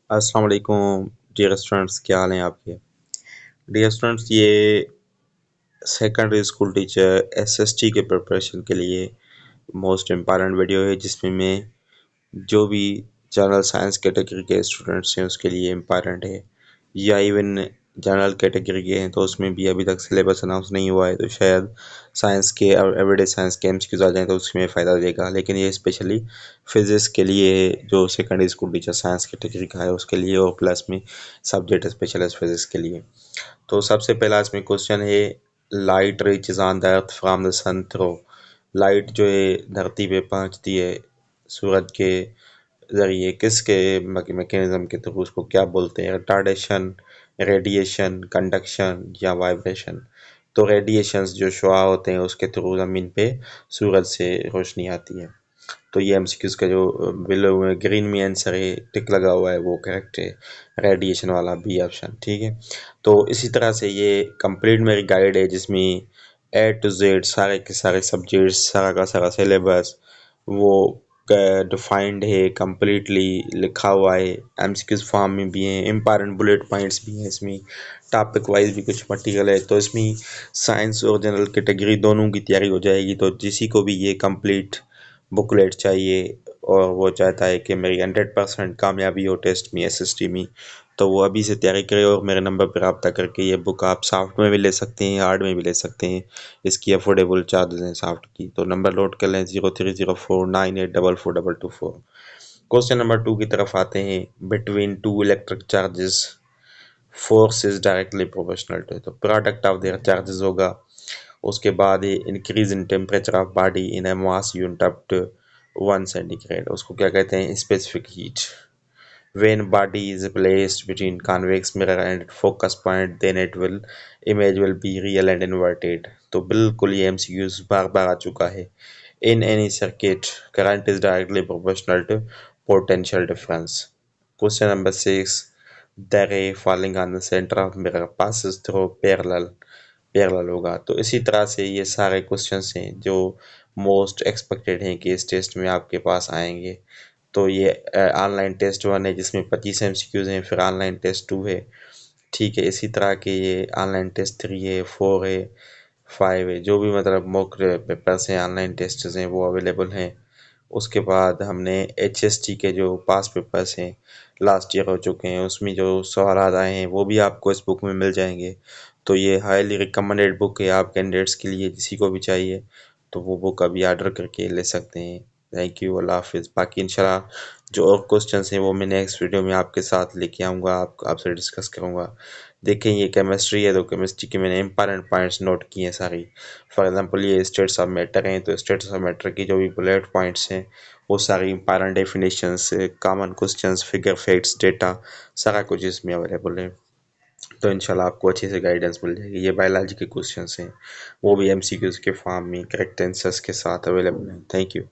अस्सलाम वालेकुम dear students, क्या हाल हैं आपके? डियर स्टूडेंट्स, ये सेकेंडरी स्कूल टीचर एसएसटी के प्रिपरेशन के लिए मोस्ट इम्पॉर्टेंट वीडियो है, जिसमें मैं जो भी जनरल साइंस कैटेगरी के स्टूडेंट्स हैं उसके लिए इम्पॉर्टेंट है, या इवन जनरल कैटेगरी के हैं तो उसमें भी अभी तक सिलेबस अनाउंस नहीं हुआ है, तो शायद साइंस के और एवरीडे साइंस के एमसीक्यूज आ जाएँ तो उसमें फ़ायदा देगा। लेकिन ये स्पेशली फिज़िक्स के लिए है, जो secondary school teacher science category का है उसके लिए, और प्लस में सब्जेक्ट स्पेशलिस्ट फिज़िक्स के लिए। तो सबसे पहला इसमें क्वेश्चन है, light reaches on the earth from the sun through. Light जो है धरती पे पहुंचती है सूरज के ज़रिए, किसके मैकेनिज्म के थ्रू, उसको क्या बोलते हैं? रिटार्डेशन, रेडिएशन, कंडक्शन या वाइब्रेशन। तो रेडिएशंस जो शुआ होते हैं उसके थ्रू ज़मीन पे सूरज से रोशनी आती है। तो ये एमसीक्यूज का जो बिलो में ग्रीन में आंसर है, टिक लगा हुआ है, वो करेक्ट है, रेडिएशन वाला बी ऑप्शन। ठीक है, तो इसी तरह से ये कंप्लीट मेरी गाइड है, जिसमें ए टू जेड सारे के सारे सब्जेक्ट्स, सारा का सारा सिलेबस वो डिफाइंड है, कंप्लीटली लिखा हुआ है, एमसीक्यूज फॉर्म में भी है, इम्पॉर्टेंट बुलेट पॉइंट्स भी हैं इसमें, टॉपिक वाइज भी कुछ मटेरियल है। तो इसमें साइंस और जनरल कैटेगरी दोनों की तैयारी हो जाएगी। तो जिसी को भी ये कंप्लीट बुकलेट चाहिए और वो चाहता है कि मेरी 100% कामयाबी हो टेस्ट में, एसएसटी में, तो वो अभी से तैयारी करे और मेरे नंबर पर रब्ता करके ये बुक आप सॉफ्ट में भी ले सकते हैं, हार्ड में भी ले सकते हैं। इसकी अफोर्डेबल चार्जेस हैं सॉफ्ट की। तो नंबर नोट कर लें, 0304984422 4। क्वेश्चन नंबर 2 की तरफ आते हैं। Between two electric charges force is directly proportional to, तो प्रोडक्ट ऑफ देयर चार्जेस होगा। उसके बाद increase in temperature of body in a mass unit up to 1 centigrade, उसको क्या कहते हैं? Specific heat. When body is placed between convex mirror and focus point, then it will image will be real and inverted। तो बिल्कुल ये MCQs बार बार आ चुका है। In any circuit, current is directly proportional to potential difference। Question number 6, the ray falling on the center of mirror passes through parallel होगा। तो इसी तरह से ये सारे क्वेश्चंस हैं जो मोस्ट एक्सपेक्टेड हैं कि इस टेस्ट में आपके पास आएंगे। तो ये ऑनलाइन टेस्ट 1 है, जिसमें 25 एमसीक्यूज हैं, फिर ऑनलाइन टेस्ट 2 है। ठीक है, इसी तरह के ये ऑनलाइन टेस्ट 3 है, 4 है, 5 है, जो भी मतलब मॉक पेपर्स हैं, ऑनलाइन टेस्ट हैं, वो अवेलेबल हैं। उसके बाद हमने एचएसटी के जो पास पेपर्स हैं लास्ट ईयर हो चुके हैं, उसमें जो सवाल आए हैं वो भी आपको इस बुक में मिल जाएंगे। तो ये हाईली रिकमेंडेड बुक है आप कैंडिडेट्स के लिए, किसी को भी चाहिए तो वो बुक अभी ऑर्डर करके ले सकते हैं। थैंक यू, अल्लाह हाफिज़। बाकी इंशाल्लाह जो और क्वेश्चंस हैं वो मैं नेक्स्ट वीडियो में आपके साथ लेके आऊँगा, आपसे डिस्कस करूँगा। देखें, ये केमिस्ट्री है तो केमिस्ट्री के मैंने इंपॉर्टेंट पॉइंट्स नोट किए हैं सारी। फॉर एग्जांपल ये स्टेट्स ऑफ मैटर हैं, तो स्टेट्स ऑफ मैटर की जो भी बुलेट पॉइंट्स हैं वो सारी important definitions, common questions, figure facts, data, सारा कुछ इसमें अवेलेबल है। तो इंशाल्लाह आपको अच्छे से गाइडेंस मिल जाएगी। ये बायोलॉजी के क्वेश्चंस हैं, वो भी एमसीक्यूज के फॉर्म में करेक्ट आंसर्स के साथ अवेलेबल हैं। Thank you.